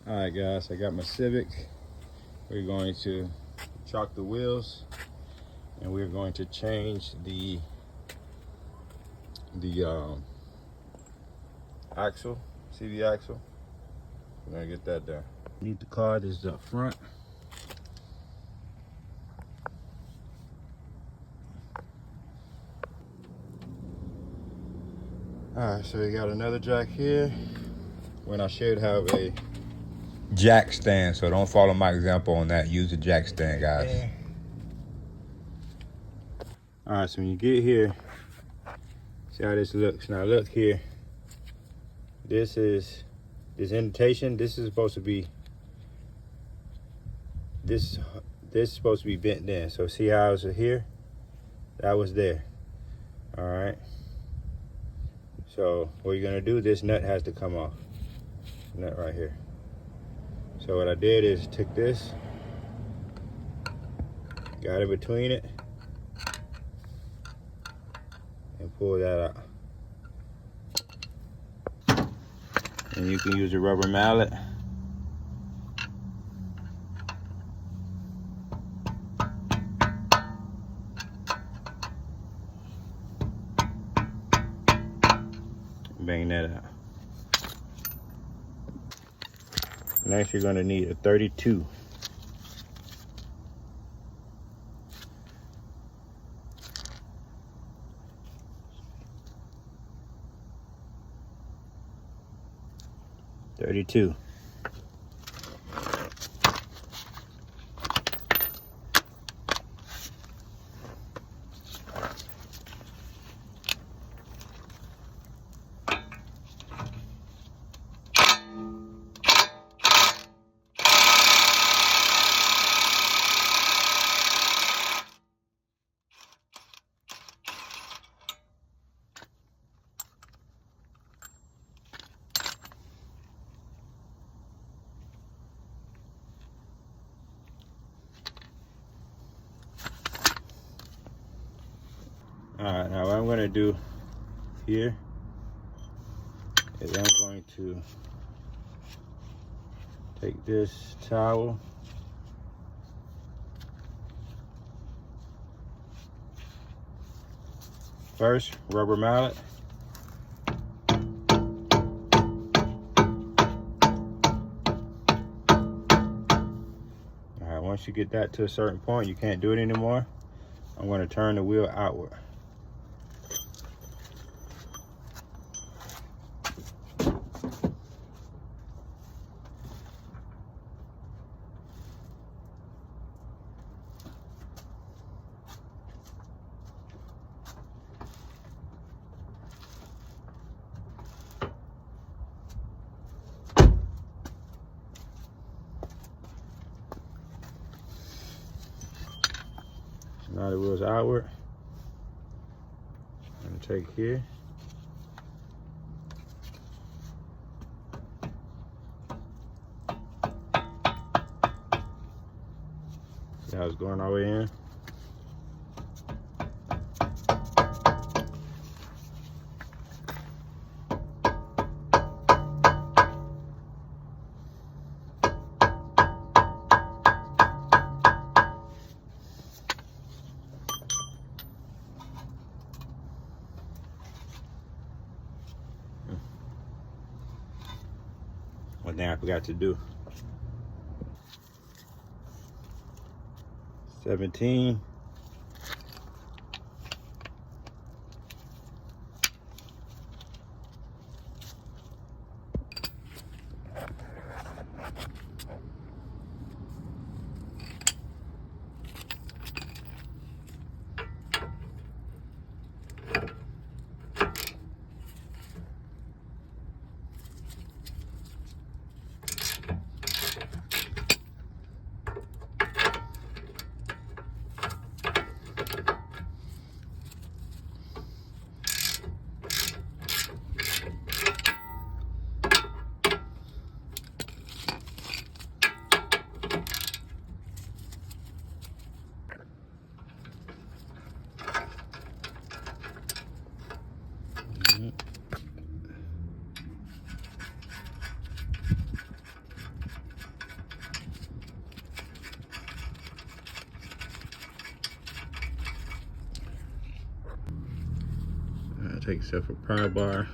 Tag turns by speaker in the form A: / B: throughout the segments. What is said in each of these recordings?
A: All right, guys, I got my Civic. We're going to chalk the wheels, and we're going to change the axle, CV axle. We're gonna get that done. Need the card is up front. All right, so we got another jack here. When I should have a
B: jack stand, so don't follow my example on that. Use the jack stand, guys.
A: All right, so when you get here, see how this looks. Now look here. This indentation. This is supposed to be this is supposed to be bent in. So see how it's here? That was there. All right. So what you're gonna do? This nut has to come off. Nut right here. So what I did is took this, got it between it, and pull that out. And you can use a rubber mallet. Bang that out. Next, you're gonna need a 32. All right, now what I'm gonna do here is I'm going to take this towel, first rubber mallet, all right, once you get that to a certain point, you can't do it anymore. I'm going to turn the wheel outward. Now the wheel's outward. I'm gonna take here. See how it's going all the way in? One thing I forgot to do. 17. takes off a pry bar.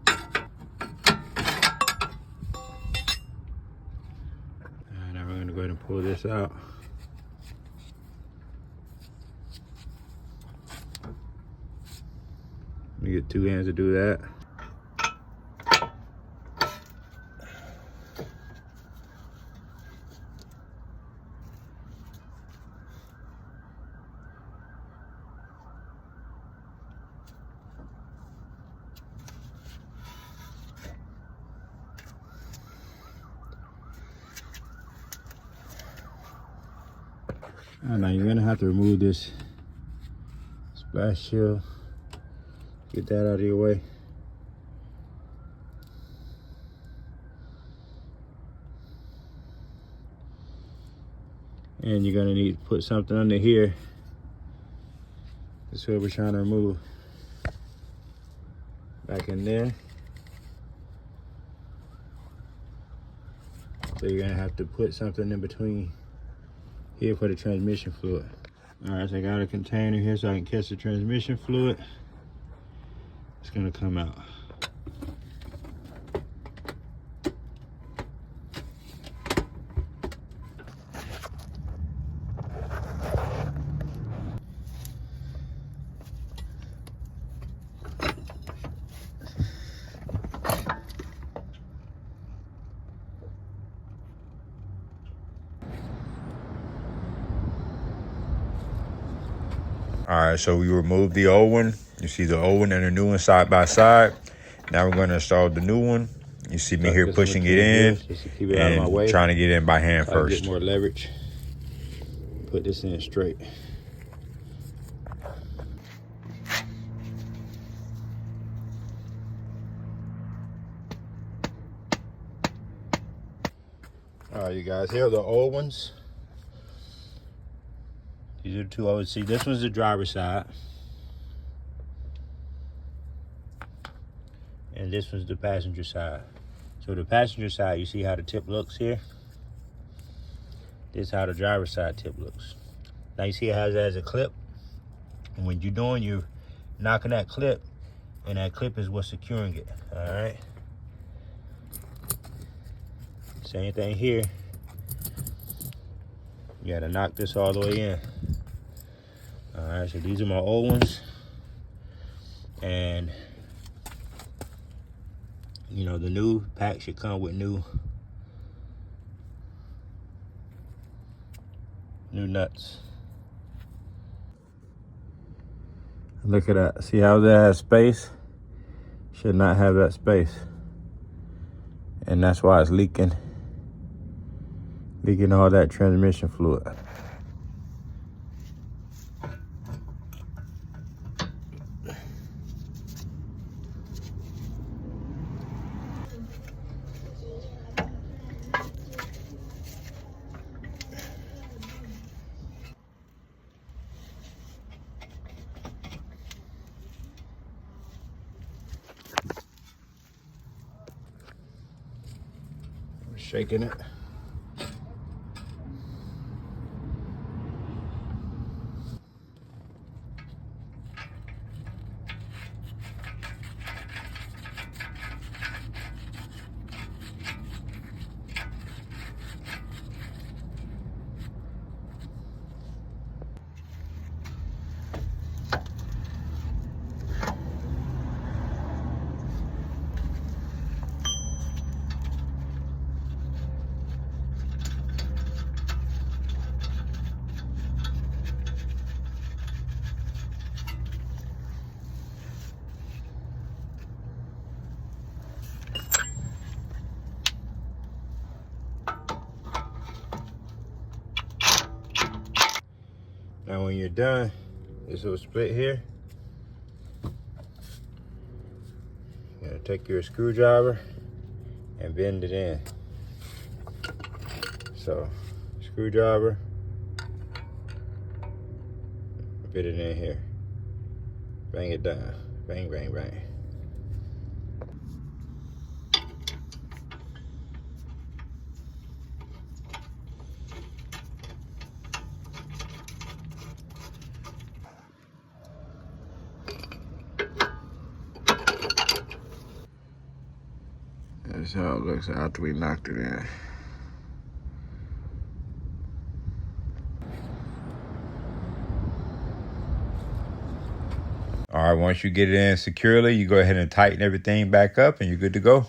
A: And now we're gonna go ahead and pull this out. Let me get 2 hands to do that. Now you're gonna have to remove this splash shield. Get that out of your way. And you're gonna need to put something under here. That's what we're trying to remove. Back in there. So you're gonna have to put something in between here for the transmission fluid. All right, so I got a container here so I can catch the transmission fluid. It's gonna come out.
B: All right, so we removed the old one. You see the old one and the new one side by side. Now we're gonna install the new one. You see me here pushing it in
A: just to keep it out of my way.
B: Trying to get in by hand
A: so
B: first.
A: Get more leverage. Put this in straight. All right, you guys, here are the old ones. These are the 2 old. See, this one's the driver's side. And this one's the passenger side. So the passenger side, you see how the tip looks here? This is how the driver's side tip looks. Now you see it has a clip. And when you're doing, you're knocking that clip, and that clip is what's securing it, all right? Same thing here. You gotta knock this all the way in. All right, so these are my old ones. And you know, the new pack should come with new nuts. Look at that. See how that has space? Should not have that space. And that's why it's leaking all that transmission fluid. Shaking it. Now when you're done, this little split here, you're gonna take your screwdriver and bend it in. So, screwdriver, fit it in here. Bang it down. Bang, bang, bang. That's how it looks after we knocked it in.
B: All right, once you get it in securely, you go ahead and tighten everything back up and you're good to go.